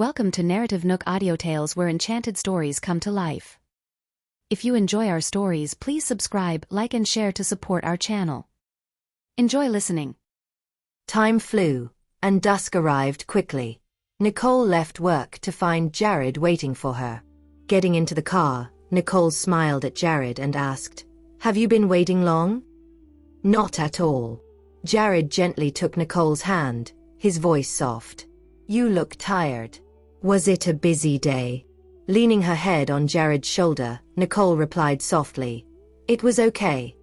Welcome to NarrativeNook audio tales where enchanted stories come to life. If you enjoy our stories, please subscribe, like and share to support our channel. Enjoy listening. Time flew, and dusk arrived quickly. Nicole left work to find Jared waiting for her. Getting into the car, Nicole smiled at Jared and asked, "Have you been waiting long?" "Not at all." Jared gently took Nicole's hand, his voice soft. "You look tired. Was it a busy day?" Leaning her head on Jared's shoulder, Nicole replied softly, "It was okay."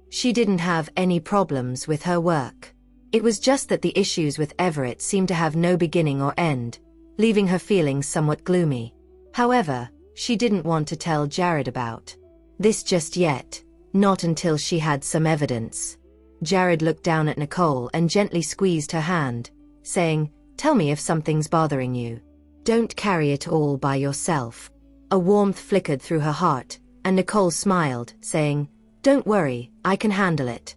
She didn't have any problems with her work. It was just that the issues with Everett seemed to have no beginning or end, leaving her feeling somewhat gloomy. However, she didn't want to tell Jared about this just yet, not until she had some evidence. Jared looked down at Nicole and gently squeezed her hand, saying, "Tell me if something's bothering you. Don't carry it all by yourself." A warmth flickered through her heart, and Nicole smiled, saying, "Don't worry, I can handle it."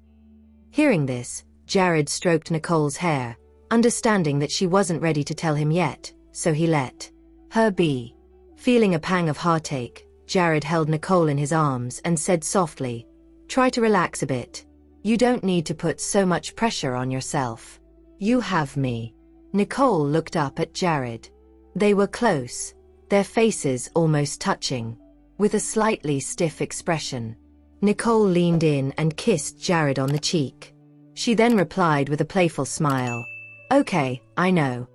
Hearing this, Jared stroked Nicole's hair, understanding that she wasn't ready to tell him yet, so he let her be. Feeling a pang of heartache, Jared held Nicole in his arms and said softly, "Try to relax a bit. You don't need to put so much pressure on yourself. You have me." Nicole looked up at Jared. They were close, their faces almost touching, with a slightly stiff expression. Nicole leaned in and kissed Jared on the cheek. She then replied with a playful smile, "Okay, I know."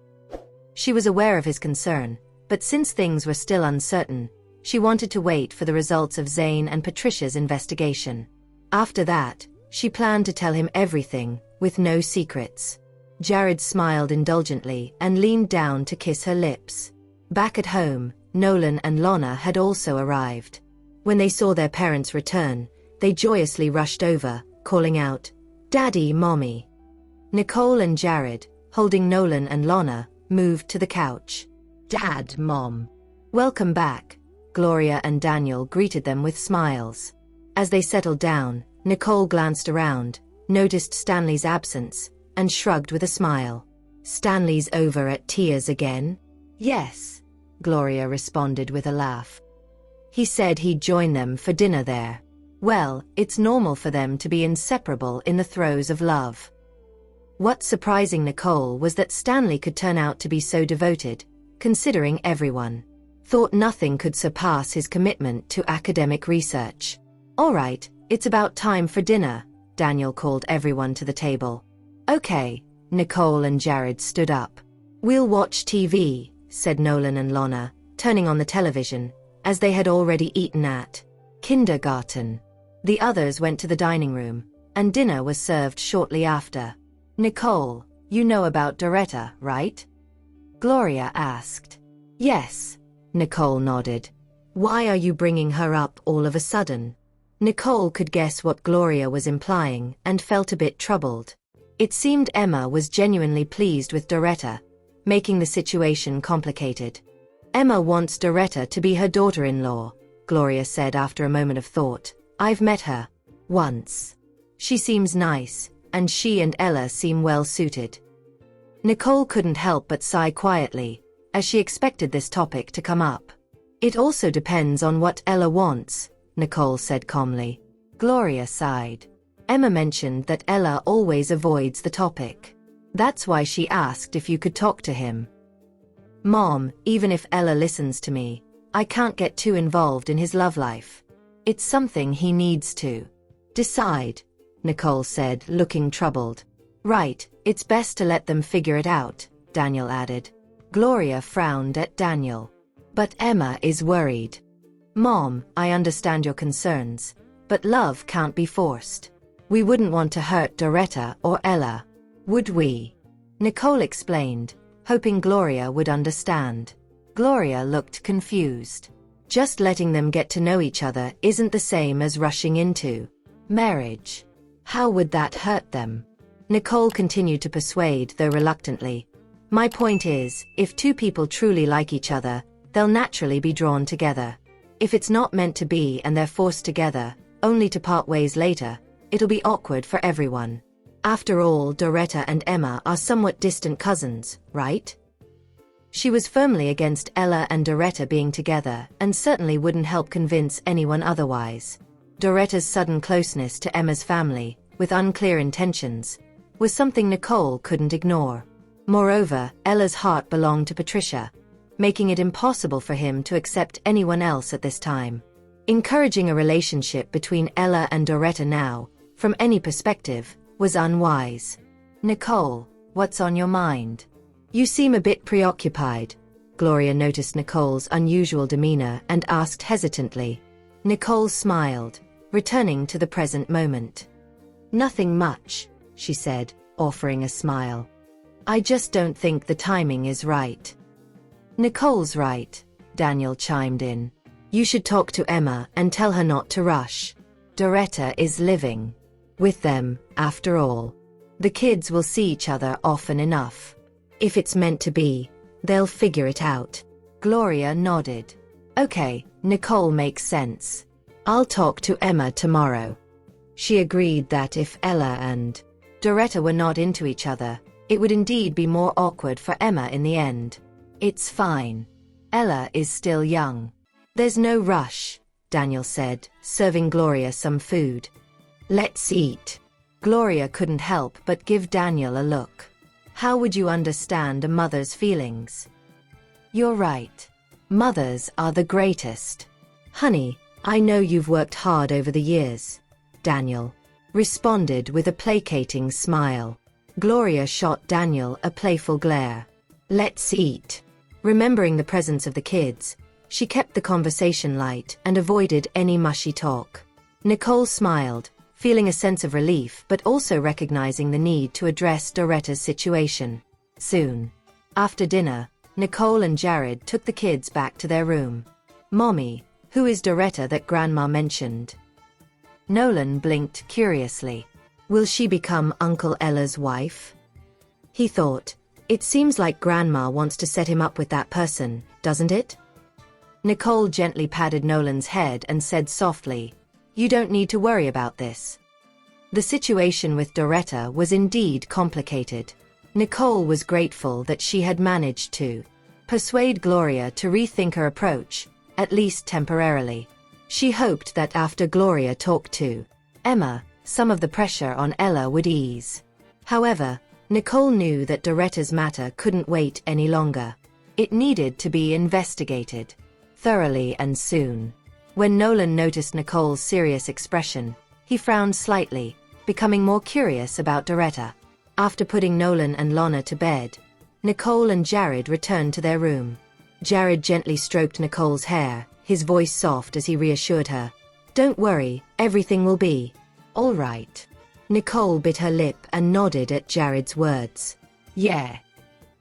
She was aware of his concern, but since things were still uncertain, she wanted to wait for the results of Zane and Patricia's investigation. After that, she planned to tell him everything, with no secrets. Jared smiled indulgently and leaned down to kiss her lips. Back at home, Nolan and Lana had also arrived. When they saw their parents return, they joyously rushed over, calling out, "Daddy, Mommy." Nicole and Jared, holding Nolan and Lana, moved to the couch. "Dad, Mom. Welcome back," Gloria and Daniel greeted them with smiles. As they settled down, Nicole glanced around, noticed Stanley's absence, and shrugged with a smile. "Stanley's over at Tia's again?" "Yes," Gloria responded with a laugh. "He said he'd join them for dinner there." Well, it's normal for them to be inseparable in the throes of love. What's surprising Nicole was that Stanley could turn out to be so devoted, considering everyone thought nothing could surpass his commitment to academic research. "All right, it's about time for dinner," Daniel called everyone to the table. "Okay," Nicole and Jared stood up. "We'll watch TV," said Nolan and Lana, turning on the television, as they had already eaten at kindergarten. The others went to the dining room, and dinner was served shortly after. "Nicole, you know about Doretta, right?" Gloria asked. "Yes," Nicole nodded. "Why are you bringing her up all of a sudden?" Nicole could guess what Gloria was implying and felt a bit troubled. It seemed Emma was genuinely pleased with Doretta, making the situation complicated. "Emma wants Doretta to be her daughter-in-law," Gloria said after a moment of thought. "I've met her once. She seems nice, and she and Ella seem well suited." Nicole couldn't help but sigh quietly, as she expected this topic to come up. "It also depends on what Ella wants," Nicole said calmly. Gloria sighed. Emma mentioned that Ella always avoids the topic. That's why she asked if you could talk to him. "Mom, even if Ella listens to me, I can't get too involved in his love life. It's something he needs to decide," Nicole said, looking troubled. "Right, it's best to let them figure it out," Daniel added. Gloria frowned at Daniel. "But Emma is worried." "Mom, I understand your concerns, but love can't be forced. We wouldn't want to hurt Doretta or Ella, would we?" Nicole explained, hoping Gloria would understand. Gloria looked confused. Just letting them get to know each other isn't the same as rushing into marriage. How would that hurt them? Nicole continued to persuade, though reluctantly. "My point is, if two people truly like each other, they'll naturally be drawn together. If it's not meant to be and they're forced together, only to part ways later, it'll be awkward for everyone. After all, Doretta and Emma are somewhat distant cousins, right?" She was firmly against Ella and Doretta being together and certainly wouldn't help convince anyone otherwise. Doretta's sudden closeness to Emma's family, with unclear intentions, was something Nicole couldn't ignore. Moreover, Ella's heart belonged to Patricia, making it impossible for him to accept anyone else at this time. Encouraging a relationship between Ella and Doretta now, from any perspective, was unwise. "Nicole, what's on your mind? You seem a bit preoccupied." Gloria noticed Nicole's unusual demeanor and asked hesitantly. Nicole smiled, returning to the present moment. "Nothing much," she said, offering a smile. "I just don't think the timing is right." "Nicole's right," Daniel chimed in. "You should talk to Emma and tell her not to rush. Doretta is living with them, after all. The kids will see each other often enough. If it's meant to be, they'll figure it out." Gloria nodded. "Okay, Nicole makes sense. I'll talk to Emma tomorrow." She agreed that if Ella and Doretta were not into each other, it would indeed be more awkward for Emma in the end. "It's fine. Ella is still young. There's no rush," Daniel said, serving Gloria some food. "Let's eat." Gloria couldn't help but give Daniel a look. How would you understand a mother's feelings? "You're right. Mothers are the greatest. Honey, I know you've worked hard over the years," Daniel responded with a placating smile. Gloria shot Daniel a playful glare. "Let's eat." Remembering the presence of the kids, she kept the conversation light and avoided any mushy talk. Nicole smiled, feeling a sense of relief but also recognizing the need to address Doretta's situation soon. After dinner, Nicole and Jared took the kids back to their room. "Mommy, who is Doretta that Grandma mentioned?" Nolan blinked curiously. "Will she become Uncle Ella's wife?" He thought, "It seems like Grandma wants to set him up with that person, doesn't it?" Nicole gently patted Nolan's head and said softly, "You don't need to worry about this." The situation with Doretta was indeed complicated. Nicole was grateful that she had managed to persuade Gloria to rethink her approach, at least temporarily. She hoped that after Gloria talked to Emma, some of the pressure on Ella would ease. However, Nicole knew that Doretta's matter couldn't wait any longer. It needed to be investigated thoroughly and soon. When Nolan noticed Nicole's serious expression, he frowned slightly, becoming more curious about Doretta. After putting Nolan and Lana to bed, Nicole and Jared returned to their room. Jared gently stroked Nicole's hair, his voice soft as he reassured her. "Don't worry, everything will be all right." Nicole bit her lip and nodded at Jared's words. "Yeah."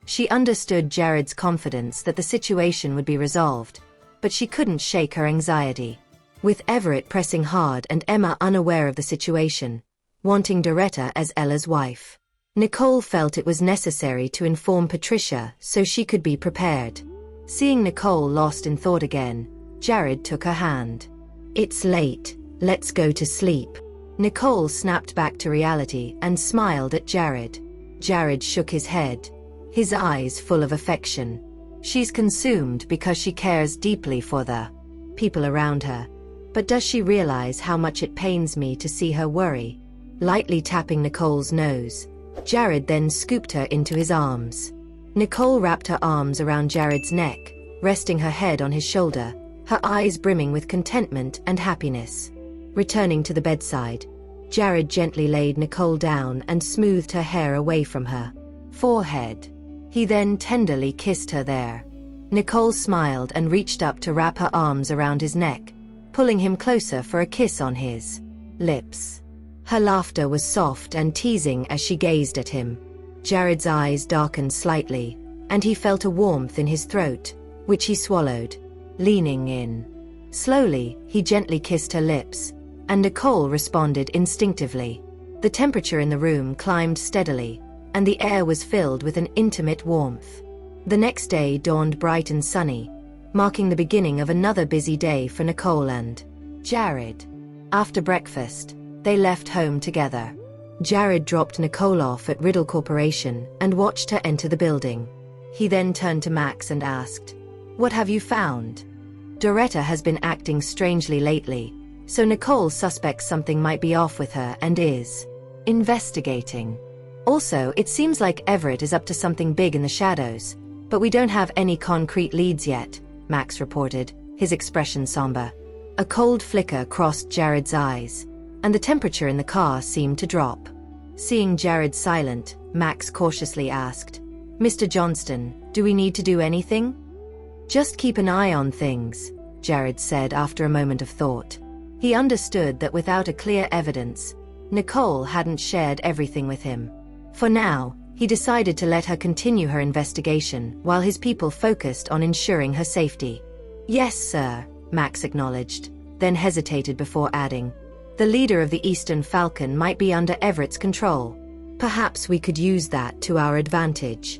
She understood Jared's confidence that the situation would be resolved, but she couldn't shake her anxiety. With Everett pressing hard and Emma unaware of the situation, wanting Doretta as Ella's wife, Nicole felt it was necessary to inform Patricia so she could be prepared. Seeing Nicole lost in thought again, Jared took her hand. "It's late, let's go to sleep." Nicole snapped back to reality and smiled at Jared. Jared shook his head, his eyes full of affection. She's consumed because she cares deeply for the people around her. But does she realize how much it pains me to see her worry? Lightly tapping Nicole's nose, Jared then scooped her into his arms. Nicole wrapped her arms around Jared's neck, resting her head on his shoulder, her eyes brimming with contentment and happiness. Returning to the bedside, Jared gently laid Nicole down and smoothed her hair away from her forehead. He then tenderly kissed her there. Nicole smiled and reached up to wrap her arms around his neck, pulling him closer for a kiss on his lips. Her laughter was soft and teasing as she gazed at him. Jared's eyes darkened slightly, and he felt a warmth in his throat, which he swallowed. Leaning in slowly, he gently kissed her lips, and Nicole responded instinctively. The temperature in the room climbed steadily, and the air was filled with an intimate warmth. The next day dawned bright and sunny, marking the beginning of another busy day for Nicole and Jared. After breakfast, they left home together. Jared dropped Nicole off at Riddle Corporation and watched her enter the building. He then turned to Max and asked, "What have you found?" Doretta has been acting strangely lately, so Nicole suspects something might be off with her and is investigating. Also, it seems like Everett is up to something big in the shadows, but we don't have any concrete leads yet, Max reported, his expression somber. A cold flicker crossed Jared's eyes, and the temperature in the car seemed to drop. Seeing Jared silent, Max cautiously asked, "Mr. Johnston, do we need to do anything?" "Just keep an eye on things," Jared said after a moment of thought. He understood that without a clear evidence, Nicole hadn't shared everything with him. For now, he decided to let her continue her investigation while his people focused on ensuring her safety. "Yes, sir," Max acknowledged, then hesitated before adding, "The leader of the Eastern Falcon might be under Everett's control. Perhaps we could use that to our advantage."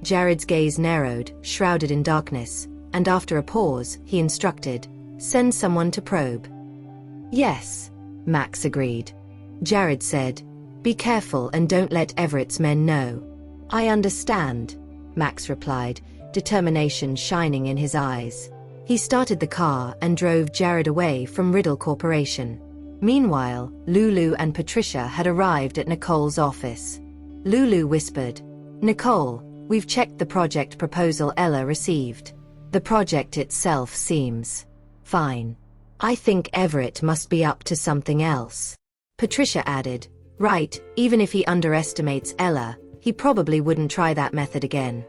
Jared's gaze narrowed, shrouded in darkness, and after a pause, he instructed, "Send someone to probe." "Yes," Max agreed. Jared said, "Be careful and don't let Everett's men know." "I understand," Max replied, determination shining in his eyes. He started the car and drove Jared away from Riddle Corporation. Meanwhile, Lulu and Patricia had arrived at Nicole's office. Lulu whispered, "Nicole, we've checked the project proposal Ella received. The project itself seems fine. I think Everett must be up to something else." Patricia added, "Right, even if he underestimates Ella, he probably wouldn't try that method again."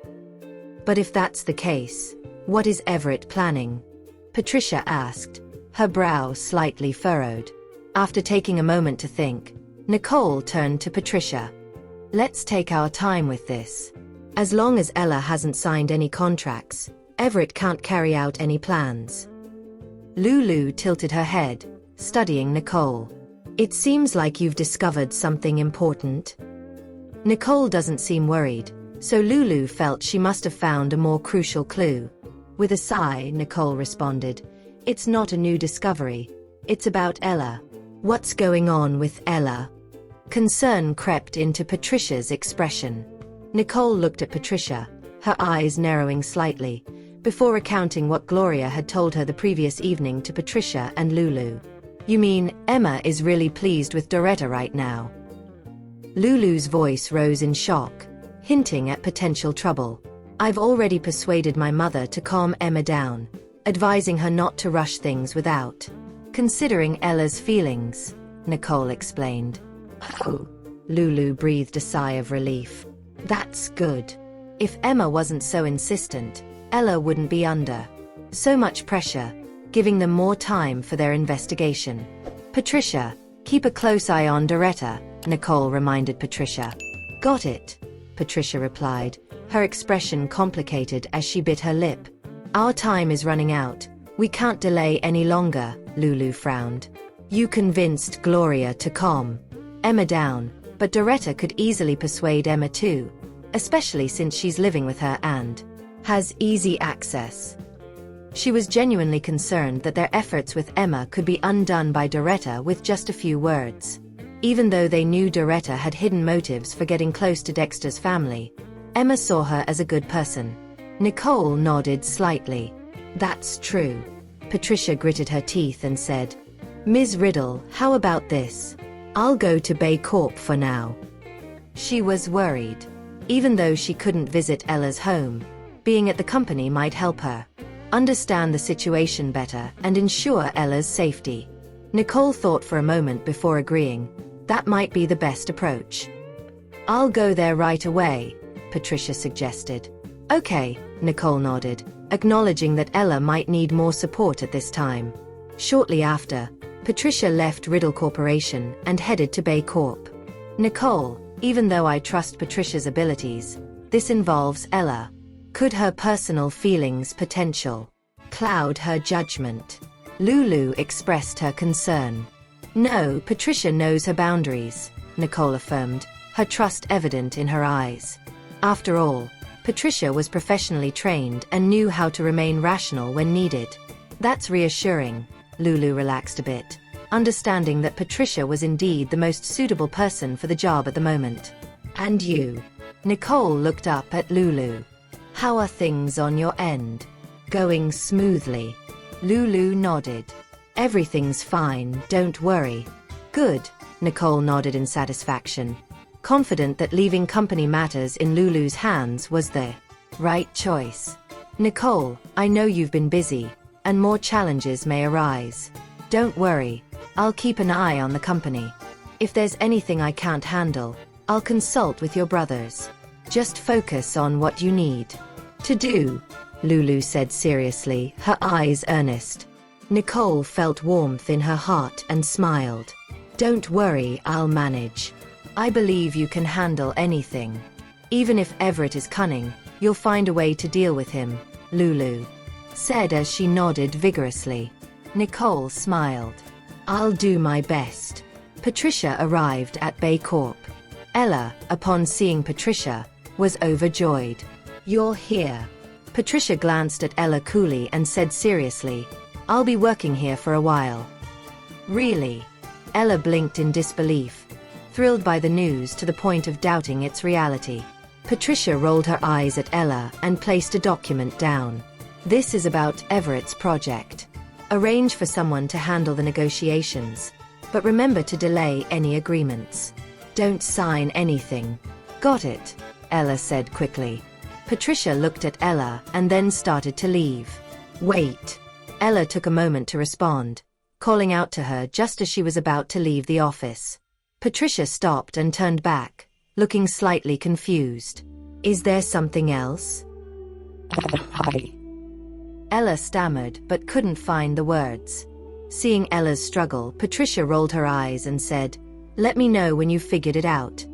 "But if that's the case, what is Everett planning?" Patricia asked, her brow slightly furrowed. After taking a moment to think, Nicole turned to Patricia. "Let's take our time with this. As long as Ella hasn't signed any contracts, Everett can't carry out any plans." Lulu tilted her head, studying Nicole. "It seems like you've discovered something important." Nicole doesn't seem worried, so Lulu felt she must have found a more crucial clue. With a sigh, Nicole responded, "It's not a new discovery. It's about Ella." "What's going on with Ella?" Concern crept into Patricia's expression. Nicole looked at Patricia, her eyes narrowing slightly, before recounting what Gloria had told her the previous evening to Patricia and Lulu. "You mean, Emma is really pleased with Doretta right now?" Lulu's voice rose in shock, hinting at potential trouble. "I've already persuaded my mother to calm Emma down, advising her not to rush things without considering Ella's feelings," Nicole explained. "Oh," Lulu breathed a sigh of relief. "That's good. If Emma wasn't so insistent, Ella wouldn't be under so much pressure, giving them more time for their investigation." "Patricia, keep a close eye on Doretta," Nicole reminded Patricia. "Got it," Patricia replied, her expression complicated as she bit her lip. "Our time is running out. We can't delay any longer," Lulu frowned. "You convinced Gloria to calm Emma down, but Doretta could easily persuade Emma too, especially since she's living with her and has easy access." She was genuinely concerned that their efforts with Emma could be undone by Doretta with just a few words. Even though they knew Doretta had hidden motives for getting close to Dexter's family, Emma saw her as a good person. Nicole nodded slightly. "That's true." Patricia gritted her teeth and said, "Ms. Riddle, how about this? I'll go to Bay Corp for now." She was worried. Even though she couldn't visit Ella's home, being at the company might help her understand the situation better and ensure Ella's safety. Nicole thought for a moment before agreeing. That might be the best approach. "I'll go there right away," Patricia suggested. "Okay," Nicole nodded, acknowledging that Ella might need more support at this time. Shortly after, Patricia left Riddle Corporation and headed to Bay Corp. "Nicole, even though I trust Patricia's abilities, this involves Ella. Could her personal feelings potential cloud her judgment?" Lulu expressed her concern. "No, Patricia knows her boundaries," Nicole affirmed, her trust evident in her eyes. After all, Patricia was professionally trained and knew how to remain rational when needed. "That's reassuring." Lulu relaxed a bit, understanding that Patricia was indeed the most suitable person for the job at the moment. "And you?" Nicole looked up at Lulu. How are things on your end? Going smoothly? Lulu nodded. Everything's fine, don't worry. Good, Nicole nodded in satisfaction, confident that leaving company matters in Lulu's hands was the right choice. Nicole, I know you've been busy, and more challenges may arise. Don't worry, I'll keep an eye on the company. If there's anything I can't handle, I'll consult with your brothers. Just focus on what you need to do, Lulu said seriously, her eyes earnest. Nicole felt warmth in her heart and smiled. Don't worry, I'll manage. I believe you can handle anything. Even if Everett is cunning, you'll find a way to deal with him, Lulu said as she nodded vigorously. Nicole smiled. I'll do my best. Patricia arrived at Bay Corp. Ella, upon seeing Patricia, was overjoyed. You're here. Patricia glanced at Ella coolly and said seriously, I'll be working here for a while. Really? Ella blinked in disbelief, thrilled by the news to the point of doubting its reality. Patricia rolled her eyes at Ella and placed a document down. This is about Everett's project. Arrange for someone to handle the negotiations, but remember to delay any agreements. Don't sign anything. Got it, Ella said quickly. Patricia looked at Ella and then started to leave. Wait. Ella took a moment to respond, calling out to her just as she was about to leave the office. Patricia stopped and turned back, looking slightly confused. Is there something else? Hi. Ella stammered but couldn't find the words. Seeing Ella's struggle, Patricia rolled her eyes and said, Let me know when you've figured it out.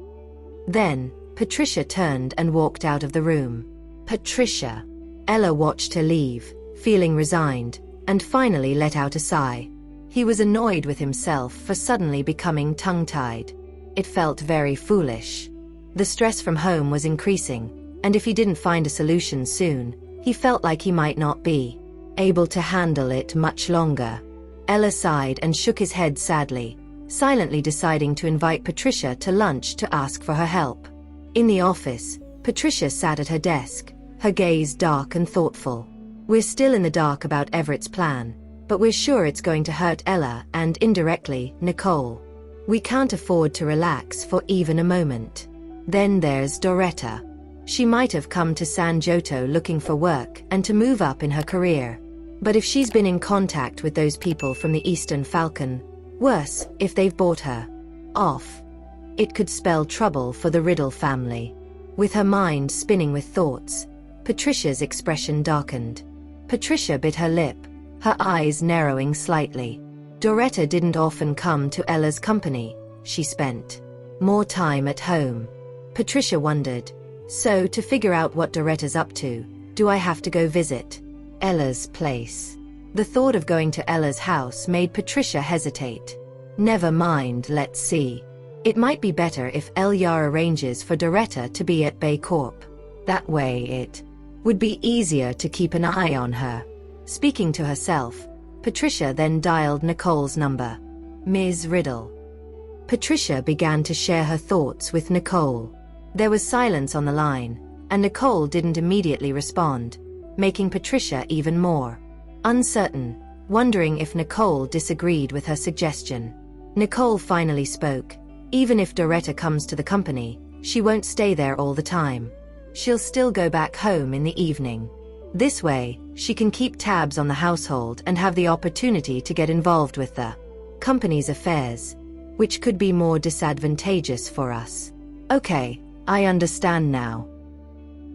Then, Patricia turned and walked out of the room. Patricia. Ella watched her leave, feeling resigned, and finally let out a sigh. He was annoyed with himself for suddenly becoming tongue-tied. It felt very foolish. The stress from home was increasing, and if he didn't find a solution soon, he felt like he might not be able to handle it much longer. Ella sighed and shook his head sadly, silently deciding to invite Patricia to lunch to ask for her help. In the office, Patricia sat at her desk, her gaze dark and thoughtful. We're still in the dark about Everett's plan, but we're sure it's going to hurt Ella and indirectly, Nicole. We can't afford to relax for even a moment. Then there's Doretta. She might have come to San Giotto looking for work and to move up in her career. But if she's been in contact with those people from the Eastern Falcon, worse, if they've bought her off, it could spell trouble for the Riddle family. With her mind spinning with thoughts, Patricia's expression darkened. Patricia bit her lip, her eyes narrowing slightly. Doretta didn't often come to Ella's company. She spent more time at home. Patricia wondered, so to figure out what Doretta's up to, do I have to go visit Ella's place? The thought of going to Ella's house made Patricia hesitate. Never mind, let's see. It might be better if Elyar arranges for Doretta to be at Bay Corp. That way it would be easier to keep an eye on her. Speaking to herself, Patricia then dialed Nicole's number. Ms. Riddle. Patricia began to share her thoughts with Nicole. There was silence on the line, and Nicole didn't immediately respond, making Patricia even more uncertain, wondering if Nicole disagreed with her suggestion. Nicole finally spoke. Even if Doretta comes to the company, she won't stay there all the time. She'll still go back home in the evening. This way, she can keep tabs on the household and have the opportunity to get involved with the company's affairs, which could be more disadvantageous for us. Okay, I understand now.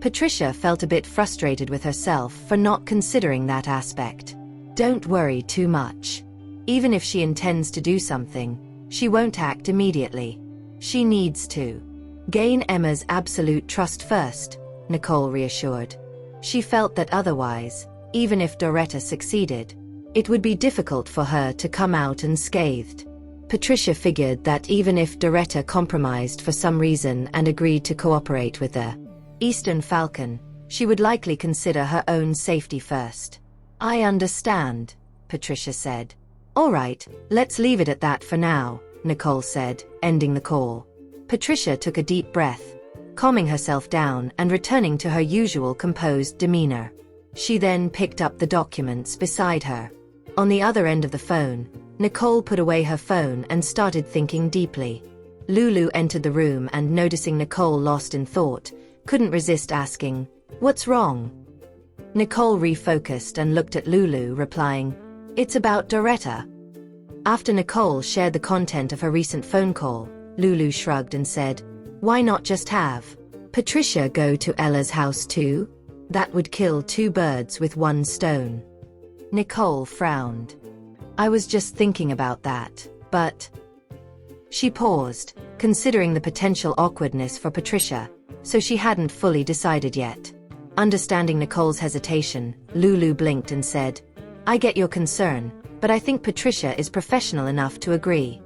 Patricia felt a bit frustrated with herself for not considering that aspect. Don't worry too much. Even if she intends to do something, she won't act immediately. She needs to gain Emma's absolute trust first, Nicole reassured. She felt that otherwise, even if Doretta succeeded, it would be difficult for her to come out unscathed. Patricia figured that even if Doretta compromised for some reason and agreed to cooperate with the Eastern Falcon, she would likely consider her own safety first. I understand, Patricia said. All right, let's leave it at that for now, Nicole said, ending the call. Patricia took a deep breath, calming herself down and returning to her usual composed demeanor. She then picked up the documents beside her. On the other end of the phone, Nicole put away her phone and started thinking deeply. Lulu entered the room and, noticing Nicole lost in thought, couldn't resist asking, "What's wrong?" Nicole refocused and looked at Lulu, replying, "It's about Doretta." After Nicole shared the content of her recent phone call, Lulu shrugged and said, "Why not just have Patricia go to Ella's house too? That would kill two birds with one stone." Nicole frowned. "I was just thinking about that, but..." She paused, considering the potential awkwardness for Patricia, so she hadn't fully decided yet. Understanding Nicole's hesitation, Lulu blinked and said, "I get your concern, but I think Patricia is professional enough to agree."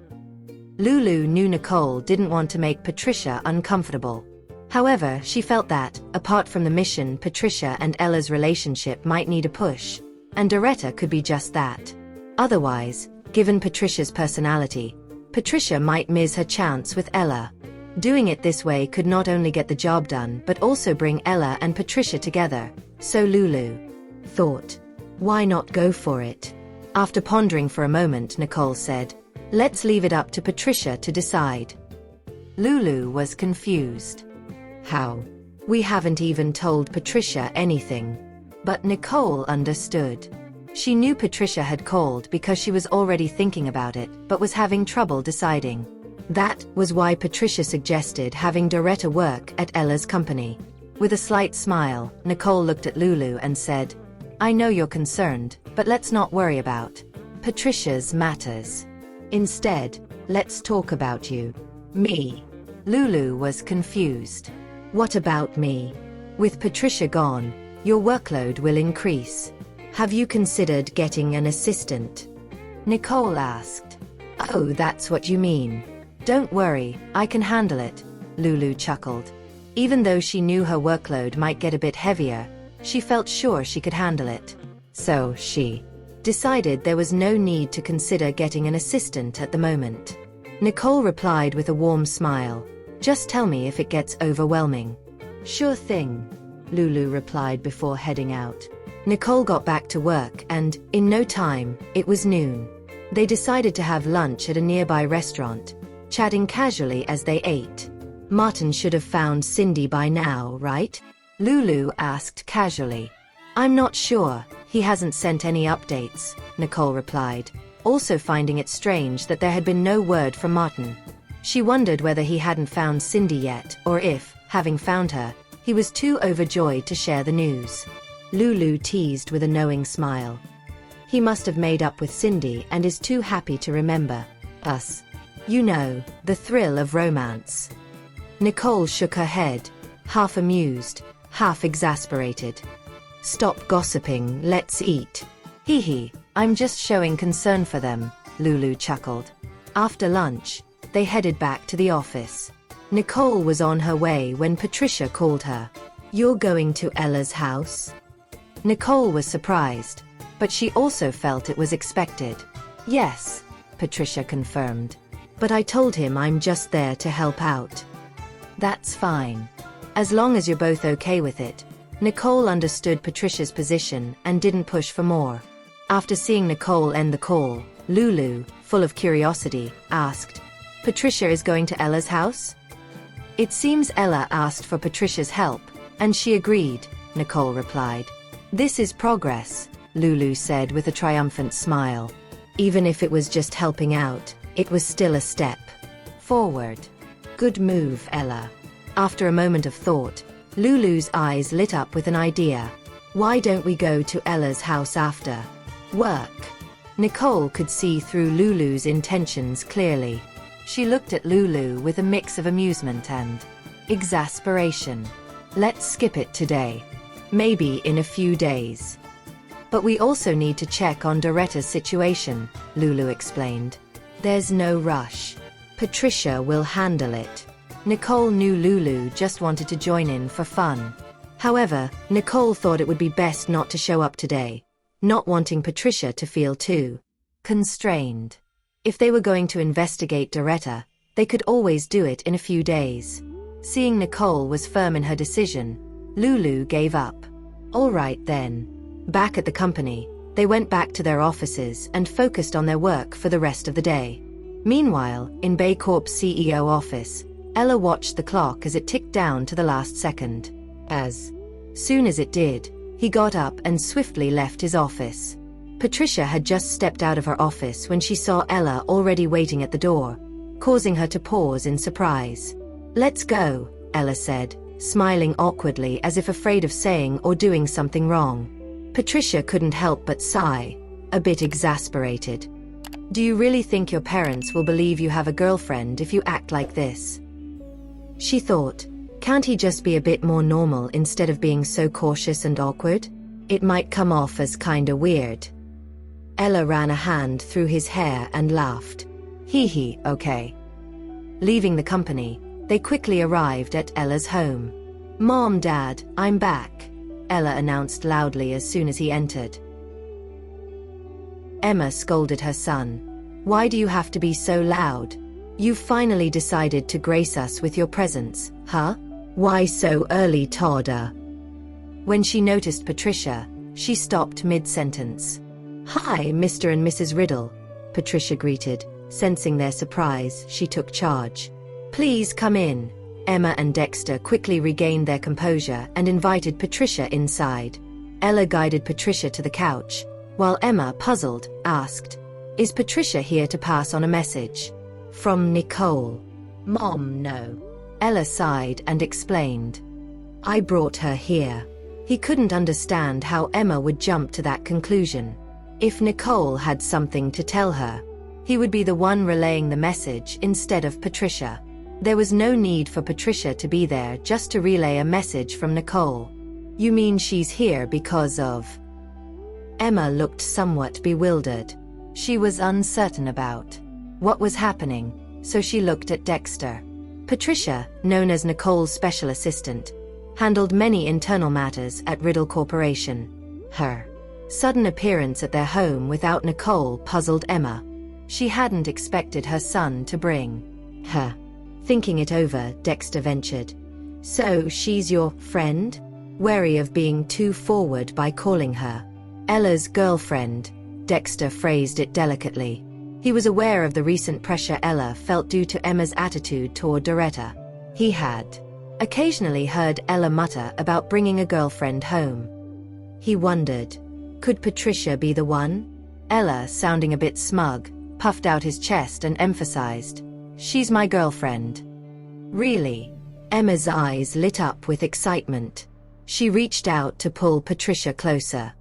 Lulu knew Nicole didn't want to make Patricia uncomfortable. However, she felt that, apart from the mission, Patricia and Ella's relationship might need a push, and Doretta could be just that. Otherwise, given Patricia's personality, Patricia might miss her chance with Ella. Doing it this way could not only get the job done but also bring Ella and Patricia together, so Lulu thought, why not go for it? After pondering for a moment, Nicole said, "Let's leave it up to Patricia to decide." Lulu was confused. "How? We haven't even told Patricia anything." But Nicole understood. She knew Patricia had called because she was already thinking about it but was having trouble deciding. That was why Patricia suggested having Doretta work at Ella's company. With a slight smile, Nicole looked at Lulu and said, "I know you're concerned, but let's not worry about Patricia's matters. Instead, let's talk about you." "Me?" Lulu was confused. "What about me? With Patricia gone, your workload will increase. Have you considered getting an assistant?" Nicole asked. "Oh, that's what you mean. Don't worry, I can handle it," Lulu chuckled. Even though she knew her workload might get a bit heavier, she felt sure she could handle it. So she decided there was no need to consider getting an assistant at the moment. Nicole replied with a warm smile, "Just tell me if it gets overwhelming." "Sure thing," Lulu replied before heading out. Nicole got back to work and, in no time, it was noon. They decided to have lunch at a nearby restaurant, chatting casually as they ate. "Martin should have found Cindy by now, right?" Lulu asked casually. "I'm not sure, he hasn't sent any updates," Nicole replied, also finding it strange that there had been no word from Martin. She wondered whether he hadn't found Cindy yet, or if, having found her, he was too overjoyed to share the news. Lulu teased with a knowing smile. "He must have made up with Cindy and is too happy to remember us. You know, the thrill of romance." Nicole shook her head, half amused, half exasperated. "Stop gossiping, let's eat." "Hee hee, I'm just showing concern for them," Lulu chuckled. After lunch, they headed back to the office. Nicole was on her way when Patricia called her. "You're going to Ella's house?" Nicole was surprised, but she also felt it was expected. "Yes," Patricia confirmed. "But I told him I'm just there to help out." "That's fine. As long as you're both okay with it." Nicole understood Patricia's position and didn't push for more. After seeing Nicole end the call, Lulu, full of curiosity, asked, "Patricia is going to Ella's house?" "It seems Ella asked for Patricia's help, and she agreed," Nicole replied. "This is progress," Lulu said with a triumphant smile. Even if it was just helping out, it was still a step forward. "Good move, Ella." After a moment of thought, Lulu's eyes lit up with an idea. "Why don't we go to Ella's house after work?" Nicole could see through Lulu's intentions clearly. She looked at Lulu with a mix of amusement and exasperation. "Let's skip it today. Maybe in a few days. But we also need to check on Doretta's situation," Lulu explained. "There's no rush. Patricia will handle it." Nicole knew Lulu just wanted to join in for fun. However, Nicole thought it would be best not to show up today, not wanting Patricia to feel too constrained. If they were going to investigate Doretta, they could always do it in a few days. Seeing Nicole was firm in her decision, Lulu gave up. All right then. Back at the company, they went back to their offices and focused on their work for the rest of the day. Meanwhile, in Baycorp's CEO office, Ella watched the clock as it ticked down to the last second. As soon as it did, he got up and swiftly left his office. Patricia had just stepped out of her office when she saw Ella already waiting at the door, causing her to pause in surprise. "Let's go," Ella said, smiling awkwardly as if afraid of saying or doing something wrong. Patricia couldn't help but sigh, a bit exasperated. "Do you really think your parents will believe you have a girlfriend if you act like this?" She thought, can't he just be a bit more normal instead of being so cautious and awkward? It might come off as kinda weird. Ella ran a hand through his hair and laughed. Hee, okay. Leaving the company, they quickly arrived at Ella's home. "Mom, Dad, I'm back," Ella announced loudly as soon as he entered. Emma scolded her son. "Why do you have to be so loud? You've finally decided to grace us with your presence, huh? Why so early, Todda?" When she noticed Patricia, she stopped mid-sentence. "Hi, Mr. and Mrs. Riddle," Patricia greeted. Sensing their surprise, she took charge. "Please come in." Emma and Dexter quickly regained their composure and invited Patricia inside. Ella guided Patricia to the couch, while Emma, puzzled, asked, "Is Patricia here to pass on a message?" "From Nicole." "Mom, no." Ella sighed and explained. "I brought her here." He couldn't understand how Emma would jump to that conclusion. If Nicole had something to tell her, he would be the one relaying the message instead of Patricia. There was no need for Patricia to be there just to relay a message from Nicole. "You mean she's here because of—" Emma looked somewhat bewildered. She was uncertain about what was happening, so she looked at Dexter. Patricia, known as Nicole's special assistant, handled many internal matters at Riddle Corporation. Her sudden appearance at their home without Nicole puzzled Emma. She hadn't expected her son to bring her. Thinking it over, Dexter ventured, "So she's your friend?" Wary of being too forward by calling her Ella's girlfriend, Dexter phrased it delicately. He was aware of the recent pressure Ella felt due to Emma's attitude toward Doretta. He had occasionally heard Ella mutter about bringing a girlfriend home. He wondered, could Patricia be the one? Ella, sounding a bit smug, puffed out his chest and emphasized, "She's my girlfriend." "Really?" Emma's eyes lit up with excitement. She reached out to pull Patricia closer.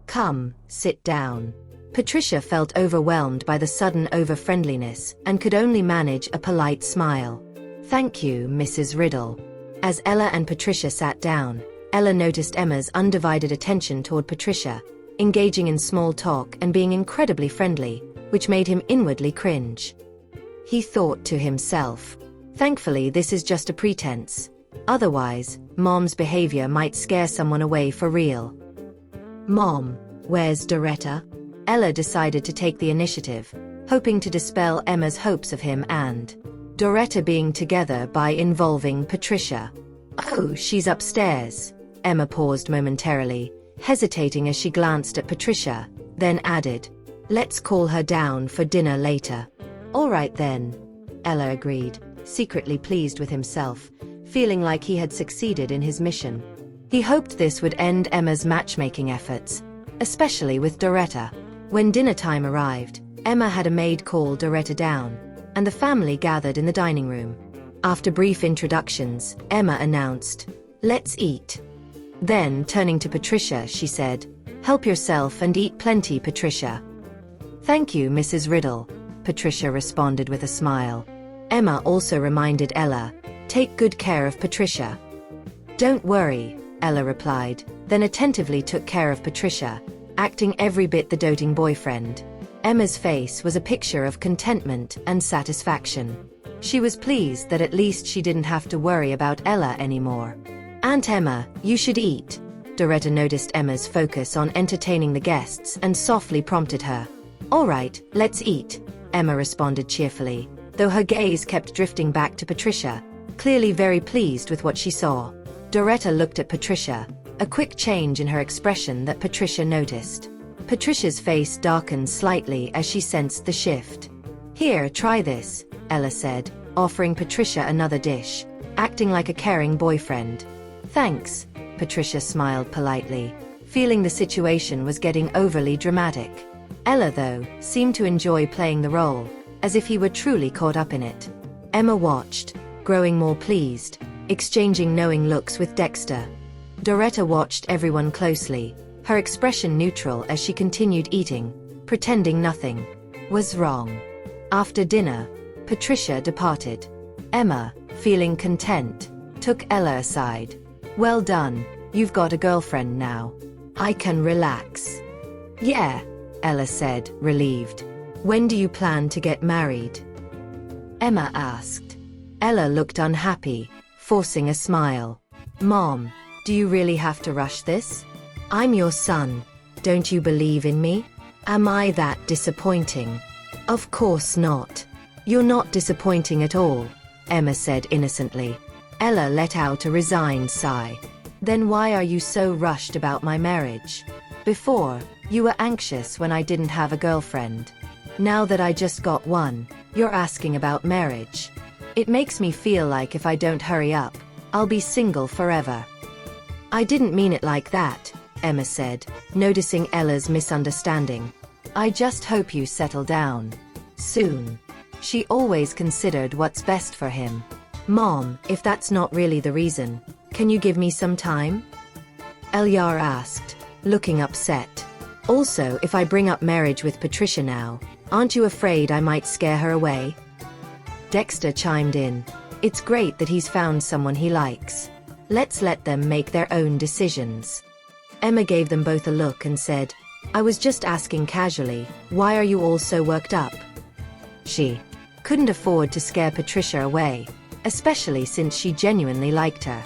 "Come, sit down." Patricia felt overwhelmed by the sudden over-friendliness and could only manage a polite smile. "Thank you, Mrs. Riddle." As Ella and Patricia sat down, Ella noticed Emma's undivided attention toward Patricia, engaging in small talk and being incredibly friendly, which made him inwardly cringe. He thought to himself, "Thankfully this is just a pretense. Otherwise, Mom's behavior might scare someone away for real." "Mom, where's Doretta?" Ella decided to take the initiative, hoping to dispel Emma's hopes of him and Doretta being together by involving Patricia. "Oh, she's upstairs." Emma paused momentarily, hesitating as she glanced at Patricia, then added, "Let's call her down for dinner later." "All right then," Ella agreed, secretly pleased with himself, feeling like he had succeeded in his mission. He hoped this would end Emma's matchmaking efforts, especially with Doretta. When dinner time arrived, Emma had a maid call Doretta down, and the family gathered in the dining room. After brief introductions, Emma announced, "Let's eat." Then, turning to Patricia, she said, "Help yourself and eat plenty, Patricia." "Thank you, Mrs. Riddle," Patricia responded with a smile. Emma also reminded Ella, "Take good care of Patricia." "Don't worry," Ella replied, then attentively took care of Patricia, acting every bit the doting boyfriend. Emma's face was a picture of contentment and satisfaction. She was pleased that at least she didn't have to worry about Ella anymore. "Aunt Emma, you should eat." Doretta noticed Emma's focus on entertaining the guests and softly prompted her. "All right, let's eat," Emma responded cheerfully, though her gaze kept drifting back to Patricia, clearly very pleased with what she saw. Doretta looked at Patricia, a quick change in her expression that Patricia noticed. Patricia's face darkened slightly as she sensed the shift. "Here, try this," Ella said, offering Patricia another dish, acting like a caring boyfriend. "Thanks," Patricia smiled politely, feeling the situation was getting overly dramatic. Ella, though, seemed to enjoy playing the role, as if he were truly caught up in it. Emma watched, growing more pleased, exchanging knowing looks with Dexter. Doretta watched everyone closely, her expression neutral as she continued eating, pretending nothing was wrong. After dinner, Patricia departed. Emma, feeling content, took Ella aside. "Well done, you've got a girlfriend now. I can relax." "Yeah," Ella said, relieved. "When do you plan to get married?" Emma asked. Ella looked unhappy, forcing a smile. "Mom, do you really have to rush this? I'm your son. Don't you believe in me? Am I that disappointing?" "Of course not. You're not disappointing at all," Emma said innocently. Ella let out a resigned sigh. "Then why are you so rushed about my marriage? Before, you were anxious when I didn't have a girlfriend. Now that I just got one, you're asking about marriage. It makes me feel like if I don't hurry up, I'll be single forever." "I didn't mean it like that," Emma said, noticing Ella's misunderstanding. "I just hope you settle down soon." She always considered what's best for him. "Mom, if that's not really the reason, can you give me some time?" Elyar asked, looking upset. "Also, if I bring up marriage with Patricia now, aren't you afraid I might scare her away?" Dexter chimed in. "It's great that he's found someone he likes. Let's let them make their own decisions." Emma gave them both a look and said, "I was just asking casually, why are you all so worked up?" She couldn't afford to scare Patricia away, especially since she genuinely liked her.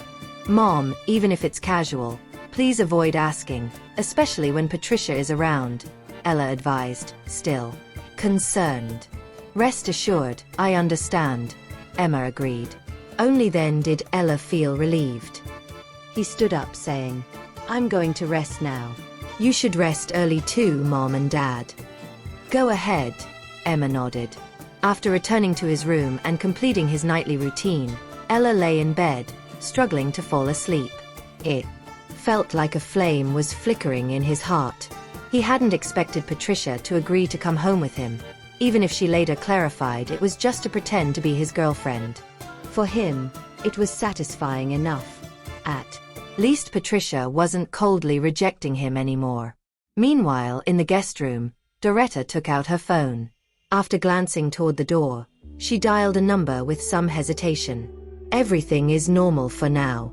"Mom, even if it's casual, please avoid asking, especially when Patricia is around," Ella advised, still concerned. "Rest assured, I understand," Emma agreed. Only then did Ella feel relieved. He stood up saying, "I'm going to rest now. You should rest early too, Mom and Dad." "Go ahead," Emma nodded. After returning to his room and completing his nightly routine, Ella lay in bed, struggling to fall asleep. It felt like a flame was flickering in his heart. He hadn't expected Patricia to agree to come home with him, even if she later clarified it was just to pretend to be his girlfriend. For him, it was satisfying enough. At least Patricia wasn't coldly rejecting him anymore. Meanwhile, in the guest room, Doretta took out her phone. After glancing toward the door, she dialed a number with some hesitation. "Everything is normal for now."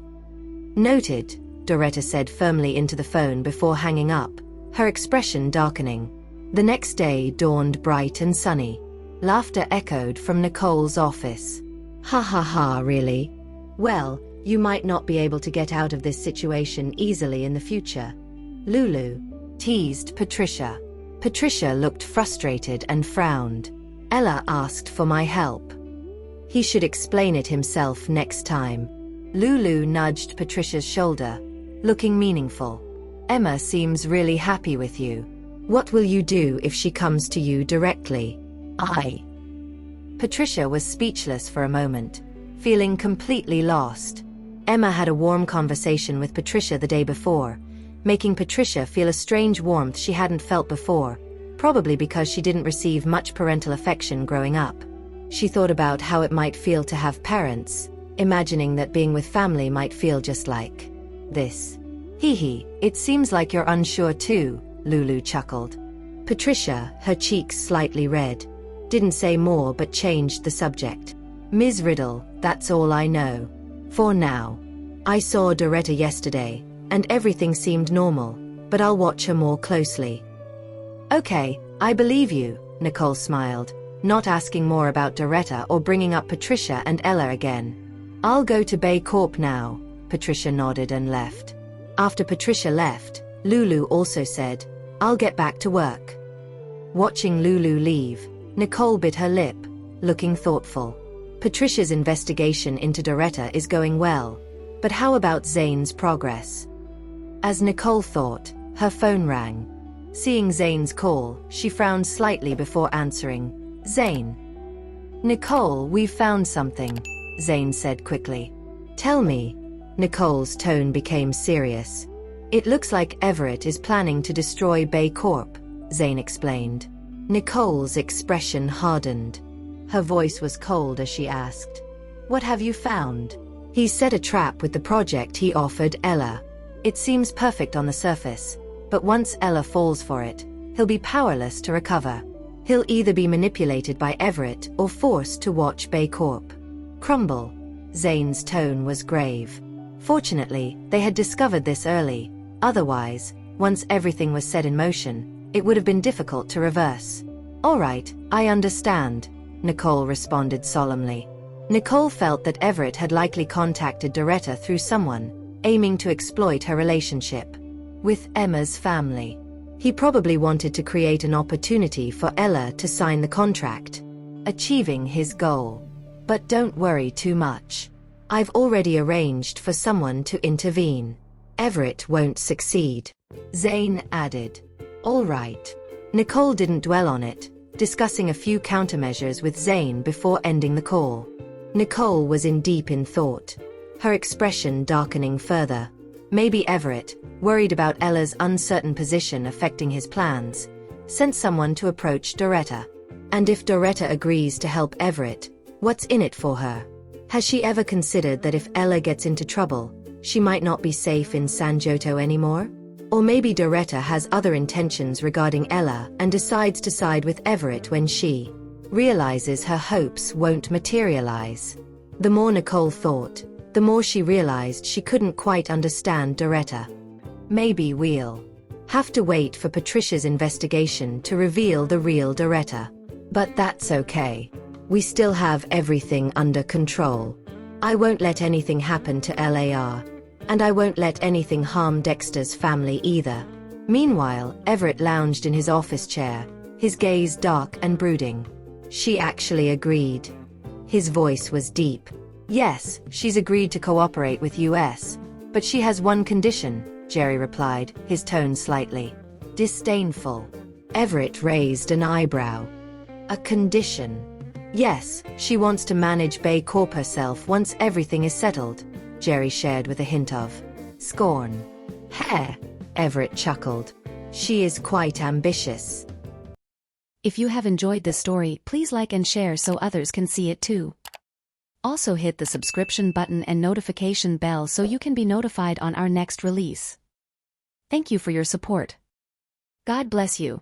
"Noted," Doretta said firmly into the phone before hanging up, her expression darkening. The next day dawned bright and sunny. Laughter echoed from Nicole's office. "Ha ha ha, really? Well, you might not be able to get out of this situation easily in the future." Lulu teased Patricia. Patricia looked frustrated and frowned. Ella asked for my help. "He should explain it himself next time." Lulu nudged Patricia's shoulder, looking meaningful. "Emma seems really happy with you. What will you do if she comes to you directly?" Patricia was speechless for a moment, feeling completely lost. Emma had a warm conversation with Patricia the day before, making Patricia feel a strange warmth she hadn't felt before, probably because she didn't receive much parental affection growing up. She thought about how it might feel to have parents, imagining that being with family might feel just like this. "Hee, it seems like you're unsure too," Lulu chuckled. Patricia, her cheeks slightly red, didn't say more but changed the subject. "Ms. Riddle, that's all I know. For now. I saw Doretta yesterday, and everything seemed normal, but I'll watch her more closely." "Okay, I believe you," Nicole smiled, not asking more about Doretta or bringing up Patricia and Ella again. "I'll go to Bay Corp now," Patricia nodded and left. After Patricia left, Lulu also said, "I'll get back to work." Watching Lulu leave, Nicole bit her lip, looking thoughtful. Patricia's investigation into Doretta is going well. But how about Zane's progress? As Nicole thought, her phone rang. Seeing Zane's call, she frowned slightly before answering. Zane. Nicole, we've found something, Zane said quickly. Tell me. Nicole's tone became serious. It looks like Everett is planning to destroy Bay Corp, Zane explained. Nicole's expression hardened. Her voice was cold as she asked, "What have you found?" He set a trap with the project he offered Ella. It seems perfect on the surface, but once Ella falls for it, he'll be powerless to recover. He'll either be manipulated by Everett or forced to watch Bay Corp crumble. Zane's tone was grave. Fortunately, they had discovered this early. Otherwise, once everything was set in motion, it would have been difficult to reverse. All right, I understand, Nicole responded solemnly. Nicole felt that Everett had likely contacted Doretta through someone, aiming to exploit her relationship with Emma's family. He probably wanted to create an opportunity for Ella to sign the contract, achieving his goal. But don't worry too much. I've already arranged for someone to intervene. Everett won't succeed, Zane added. All right. Nicole didn't dwell on it, discussing a few countermeasures with Zane before ending the call. Nicole was deep in thought, her expression darkening further. Maybe Everett, worried about Ella's uncertain position affecting his plans, sent someone to approach Doretta. And if Doretta agrees to help Everett, what's in it for her? Has she ever considered that if Ella gets into trouble, she might not be safe in San Giotto anymore? Or maybe Doretta has other intentions regarding Ella and decides to side with Everett when she realizes her hopes won't materialize. The more Nicole thought, the more she realized she couldn't quite understand Doretta. Maybe we'll have to wait for Patricia's investigation to reveal the real Doretta. But that's okay. We still have everything under control. I won't let anything happen to LAR. And I won't let anything harm Dexter's family either. Meanwhile, Everett lounged in his office chair, his gaze dark and brooding. She actually agreed. His voice was deep. Yes, she's agreed to cooperate with US. But she has one condition, Jerry replied, his tone slightly disdainful. Everett raised an eyebrow. A condition? Yes, she wants to manage Bay Corp herself once everything is settled, Jerry shared with a hint of scorn. Heh, Everett chuckled. She is quite ambitious. If you have enjoyed this story, please like and share so others can see it too. Also hit the subscription button and notification bell so you can be notified on our next release. Thank you for your support. God bless you.